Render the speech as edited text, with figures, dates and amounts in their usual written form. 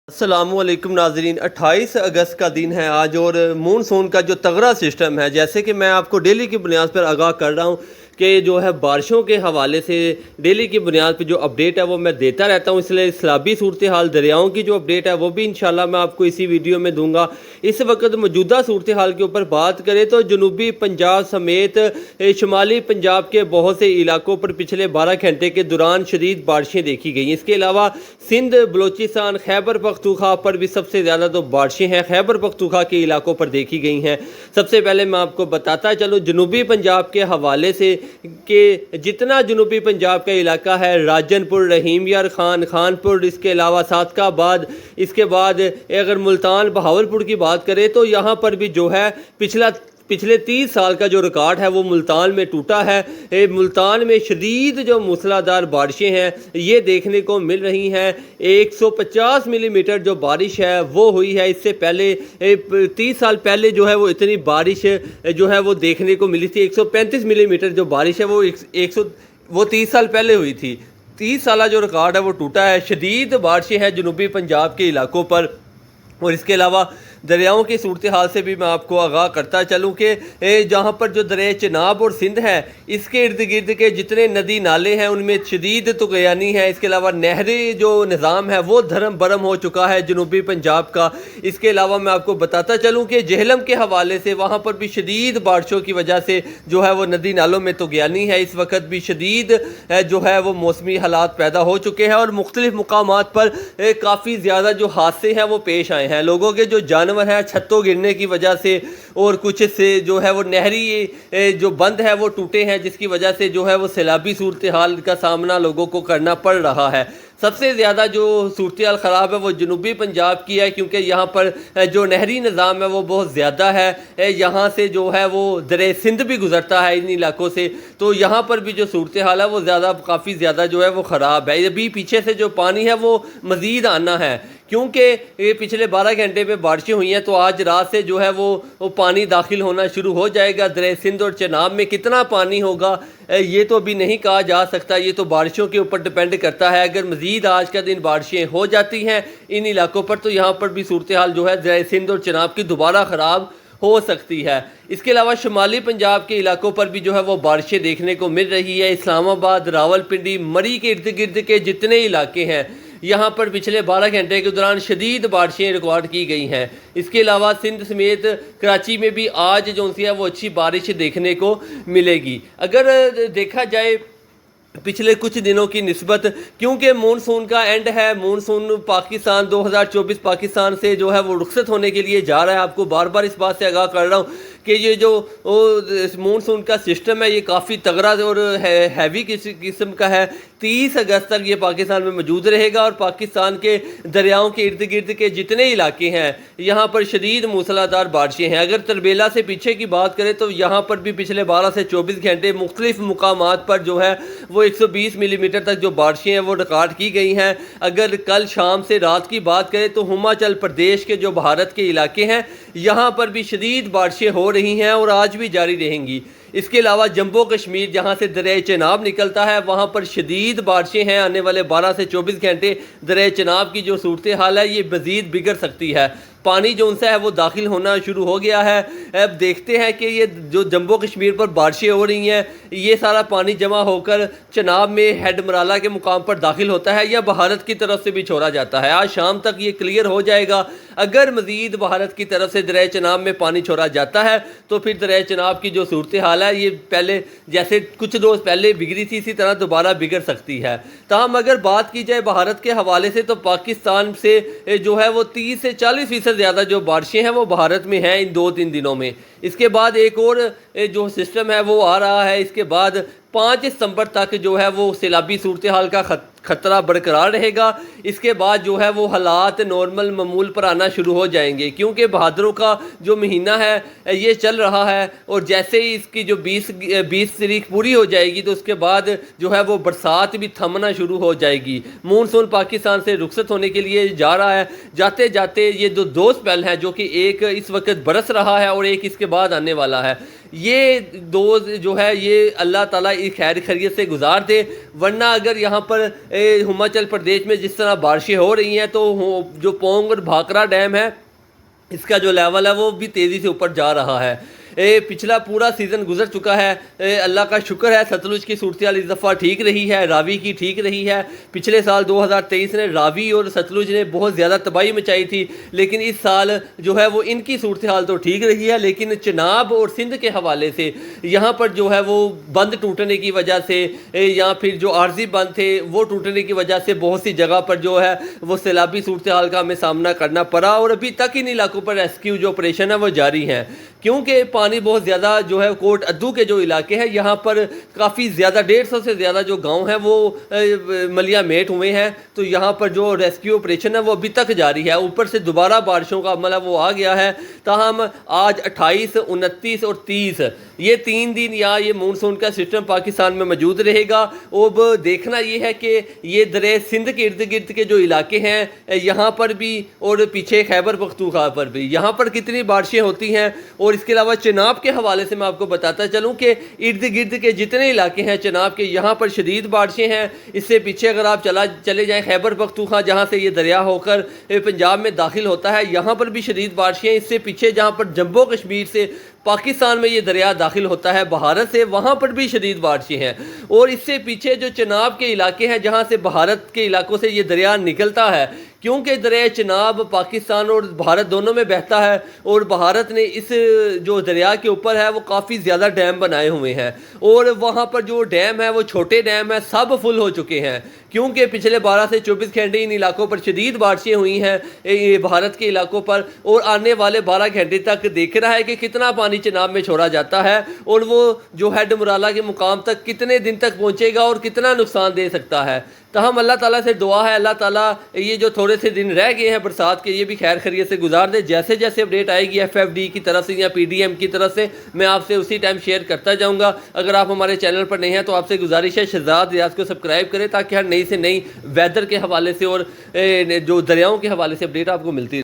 السلام علیکم ناظرین، 28 اگست کا دن ہے آج، اور مونسون کا جو تغرا سسٹم ہے، جیسے کہ میں آپ کو ڈیلی کی بنیاد پر آگاہ کر رہا ہوں کہ جو ہے بارشوں کے حوالے سے ڈیلی کی بنیاد پہ جو اپڈیٹ ہے وہ میں دیتا رہتا ہوں، اس لیے سیلابی صورتحال دریاؤں کی جو اپڈیٹ ہے وہ بھی انشاءاللہ میں آپ کو اسی ویڈیو میں دوں گا۔ اس وقت موجودہ صورتحال کے اوپر بات کریں تو جنوبی پنجاب سمیت شمالی پنجاب کے بہت سے علاقوں پر پچھلے 12 گھنٹے کے دوران شدید بارشیں دیکھی گئیں۔ اس کے علاوہ سندھ، بلوچستان، خیبر پختونخوا پر بھی سب سے زیادہ تو بارشیں ہیں خیبر پختونخوا کے علاقوں پر دیکھی گئی ہیں۔ سب سے پہلے میں آپ کو بتاتا چلوں جنوبی پنجاب کے حوالے سے کہ جتنا جنوبی پنجاب کا علاقہ ہے، راجن پور، رحیم یار خان، خانپور، اس کے علاوہ صادقہ آباد، اس کے بعد اگر ملتان، بہاولپور کی بات کریں تو یہاں پر بھی جو ہے پچھلے 30 سال کا جو ریکارڈ ہے وہ ملتان میں ٹوٹا ہے۔ ملتان میں شدید جو موسلادھار بارشیں ہیں یہ دیکھنے کو مل رہی ہیں۔ 150 ملی میٹر جو بارش ہے وہ ہوئی ہے۔ اس سے پہلے 30 سال پہلے جو ہے وہ اتنی بارش جو ہے وہ دیکھنے کو ملی تھی۔ 135 ملی میٹر جو بارش ہے وہ 30 سال پہلے ہوئی تھی۔ 30 سالہ جو ریکارڈ ہے وہ ٹوٹا ہے۔ شدید بارشیں ہیں جنوبی پنجاب کے علاقوں پر، اور اس کے علاوہ دریاؤں کی صورتحال سے بھی میں آپ کو آگاہ کرتا چلوں کہ جہاں پر جو دریائے چناب اور سندھ ہے اس کے ارد گرد کے جتنے ندی نالے ہیں ان میں شدید طغیانی ہے۔ اس کے علاوہ نہری جو نظام ہے وہ دھرم برم ہو چکا ہے جنوبی پنجاب کا۔ اس کے علاوہ میں آپ کو بتاتا چلوں کہ جہلم کے حوالے سے وہاں پر بھی شدید بارشوں کی وجہ سے جو ہے وہ ندی نالوں میں طغیانی ہے۔ اس وقت بھی شدید جو ہے وہ موسمی حالات پیدا ہو چکے ہیں، اور مختلف مقامات پر کافی زیادہ جو حادثے ہیں وہ پیش آئے ہیں۔ لوگوں کے جو جانور ہے چھتوں گرنے کی وجہ سے، اور کچھ سے جو ہے وہ نہری جو بند ہے وہ ٹوٹے ہیں، جس کی وجہ سے جو ہے وہ سیلابی صورتحال کا سامنا لوگوں کو کرنا پڑ رہا ہے۔ سب سے زیادہ جو صورتحال خراب ہے وہ جنوبی پنجاب کی ہے، کیونکہ یہاں پر جو نہری نظام ہے وہ بہت زیادہ ہے۔ یہاں سے جو ہے وہ دریا سندھ بھی گزرتا ہے ان علاقوں سے، تو یہاں پر بھی جو صورتحال ہے وہ کافی زیادہ جو ہے وہ خراب ہے۔ ابھی پیچھے سے جو پانی ہے وہ مزید آنا ہے، کیونکہ یہ پچھلے 12 گھنٹے میں بارشیں ہوئی ہیں، تو آج رات سے جو ہے وہ پانی داخل ہونا شروع ہو جائے گا۔ دریا سندھ اور چناب میں کتنا پانی ہوگا یہ تو ابھی نہیں کہا جا سکتا، یہ تو بارشوں کے اوپر ڈپینڈ کرتا ہے۔ اگر مزید آج کا دن بارشیں ہو جاتی ہیں ان علاقوں پر تو یہاں پر بھی صورتحال جو ہے دریا سندھ اور چناب کی دوبارہ خراب ہو سکتی ہے۔ اس کے علاوہ شمالی پنجاب کے علاقوں پر بھی جو ہے وہ بارشیں دیکھنے کو مل رہی ہے۔ اسلام آباد، راولپنڈی، مری کے ارد گرد کے جتنے علاقے ہیں یہاں پر پچھلے 12 گھنٹے کے دوران شدید بارشیں ریکارڈ کی گئی ہیں۔ اس کے علاوہ سندھ سمیت کراچی میں بھی آج جو ہے وہ اچھی بارش دیکھنے کو ملے گی۔ اگر دیکھا جائے پچھلے کچھ دنوں کی نسبت، کیونکہ مونسون کا اینڈ ہے، مونسون پاکستان 2024 پاکستان سے جو ہے وہ رخصت ہونے کے لیے جا رہا ہے۔ آپ کو بار بار اس بات سے آگاہ کر رہا ہوں کہ یہ جو مونسون کا سسٹم ہے یہ کافی تگڑا اور ہیوی قسم کا ہے۔ 30 اگست تک یہ پاکستان میں موجود رہے گا، اور پاکستان کے دریاؤں کے ارد گرد کے جتنے علاقے ہیں یہاں پر شدید موسلادھار بارشیں ہیں۔ اگر تربیلا سے پیچھے کی بات کریں تو یہاں پر بھی پچھلے 12 سے 24 گھنٹے مختلف مقامات پر جو ہے وہ 120 ملی میٹر تک جو بارشیں ہیں وہ ریکارڈ کی گئی ہیں۔ اگر کل شام سے رات کی بات کریں تو ہماچل پردیش کے جو بھارت کے علاقے ہیں یہاں پر بھی شدید بارشیں ہو رہی ہیں اور آج بھی جاری رہیں گی۔ اس کے علاوہ جموں کشمیر جہاں سے دریائے چناب نکلتا ہے وہاں پر شدید بارشیں ہیں۔ آنے والے 12 سے 24 گھنٹے دریائے چناب کی جو صورتحال ہے یہ مزید بگڑ سکتی ہے۔ پانی جو ان سے ہے وہ داخل ہونا شروع ہو گیا ہے۔ اب دیکھتے ہیں کہ یہ جو جموں کشمیر پر بارشیں ہو رہی ہیں یہ سارا پانی جمع ہو کر چناب میں ہیڈ مرالہ کے مقام پر داخل ہوتا ہے یا بھارت کی طرف سے بھی چھوڑا جاتا ہے۔ آج شام تک یہ کلیئر ہو جائے گا۔ اگر مزید بھارت کی طرف سے دریائے چناب میں پانی چھوڑا جاتا ہے تو پھر دریائے چناب کی جو صورتحال ہے یہ پہلے جیسے کچھ روز پہلے بگڑی تھی اسی طرح دوبارہ بگڑ سکتی ہے۔ تاہم اگر بات کی جائے بھارت کے حوالے سے تو پاکستان سے جو ہے وہ 30 سے 40% زیادہ جو بارشیں ہیں وہ بھارت میں ہیں ان 2-3 دنوں میں۔ اس کے بعد ایک اور جو سسٹم ہے وہ آ رہا ہے۔ اس کے بعد 5 ستمبر تک جو ہے وہ سیلابی صورتحال کا خطرہ برقرار رہے گا۔ اس کے بعد جو ہے وہ حالات نارمل معمول پر آنا شروع ہو جائیں گے، کیونکہ بھادروں کا جو مہینہ ہے یہ چل رہا ہے، اور جیسے ہی اس کی جو 20 تاریخ پوری ہو جائے گی تو اس کے بعد جو ہے وہ برسات بھی تھمنا شروع ہو جائے گی۔ مونسون پاکستان سے رخصت ہونے کے لیے جا رہا ہے۔ جاتے جاتے یہ جو 2 اسپیل ہیں جو کہ ایک اس وقت برس رہا ہے اور ایک اس کے بعد آنے والا ہے، یہ دو جو ہے یہ اللہ تعالیٰ خیر خیریت سے گزار دے، ورنہ اگر یہاں پر ہماچل پردیش میں جس طرح بارشیں ہو رہی ہیں تو جو پونگ اور بھاکرا ڈیم ہے اس کا جو لیول ہے وہ بھی تیزی سے اوپر جا رہا ہے۔ پچھلا پورا سیزن گزر چکا ہے، اللہ کا شکر ہے ستلج کی صورتحال اس دفعہ ٹھیک رہی ہے، راوی کی ٹھیک رہی ہے۔ پچھلے سال 2023 نے راوی اور ستلج نے بہت زیادہ تباہی مچائی تھی، لیکن اس سال جو ہے وہ ان کی صورتحال تو ٹھیک رہی ہے، لیکن چناب اور سندھ کے حوالے سے یہاں پر جو ہے وہ بند ٹوٹنے کی وجہ سے یا پھر جو عارضی بند تھے وہ ٹوٹنے کی وجہ سے بہت سی جگہ پر جو ہے وہ سیلابی صورتحال کا ہمیں سامنا کرنا پڑا، اور ابھی تک ان علاقوں پر ریسکیو جو آپریشن ہے وہ جاری ہیں، کیونکہ پانی بہت زیادہ جو ہے کوٹ ادو کے جو علاقے ہیں یہاں پر کافی زیادہ 150 سے زیادہ جو گاؤں ہیں وہ ملیا میٹ ہوئے ہیں، تو یہاں پر جو ریسکیو آپریشن ہے وہ ابھی تک جاری ہے۔ اوپر سے دوبارہ بارشوں کا عمل ہے وہ آ گیا ہے، تاہم آج 28، 29 اور 30 یہ 3 دن یا یہ مونسون کا سسٹم پاکستان میں موجود رہے گا۔ اب دیکھنا یہ ہے کہ یہ دریا سندھ کے ارد گرد کے جو علاقے ہیں یہاں پر بھی اور پیچھے خیبر پختونخوا پر بھی یہاں پر کتنی بارشیں ہوتی ہیں، اور اس کے علاوہ چناب کے حوالے سے میں آپ کو بتاتا چلوں کہ ارد گرد کے جتنے علاقے ہیں چناب کے یہاں پر شدید بارشیں ہیں۔ اس سے پیچھے اگر آپ چلے جائیں خیبر پختونخوا جہاں سے یہ دریا ہو کر پنجاب میں داخل ہوتا ہے یہاں پر بھی شدید بارشیں ہیں۔ اس سے پیچھے جہاں پر جموں کشمیر سے پاکستان میں یہ دریا داخل ہوتا ہے بھارت سے وہاں پر بھی شدید بارشیں ہیں، اور اس سے پیچھے جو چناب کے علاقے ہیں جہاں سے بھارت کے علاقوں سے یہ دریا نکلتا ہے، کیونکہ دریا چناب پاکستان اور بھارت دونوں میں بہتا ہے، اور بھارت نے اس جو دریا کے اوپر ہے وہ کافی زیادہ ڈیم بنائے ہوئے ہیں، اور وہاں پر جو ڈیم ہے وہ چھوٹے ڈیم ہے سب فل ہو چکے ہیں، کیونکہ پچھلے 12 سے 24 گھنٹے ان علاقوں پر شدید بارشیں ہوئی ہیں بھارت کے علاقوں پر، اور آنے والے 12 گھنٹے تک دیکھ رہا ہے کہ کتنا پانی چناب میں چھوڑا جاتا ہے، اور وہ جو ہے ڈمرالہ کے مقام تک کتنے دن تک پہنچے گا اور کتنا نقصان دے سکتا ہے۔ تاہم اللہ تعالیٰ سے دعا ہے اللہ تعالیٰ یہ جو تھوڑے سے دن رہ گئے ہیں برسات کے یہ بھی خیر خیریت سے گزار دے۔ جیسے جیسے اپڈیٹ آئے گی FFD کی طرف سے یا PDM کی طرف سے میں آپ سے اسی ٹائم شیئر کرتا جاؤں گا۔ اگر آپ ہمارے چینل پر نہیں ہیں تو آپ سے گزارش ہے شہزاد ریاض کو سبسکرائب کریں تاکہ ہر نئی سے نئی ویدر کے حوالے سے اور جو دریاؤں کے حوالے سے اپڈیٹ آپ کو ملتی رہے۔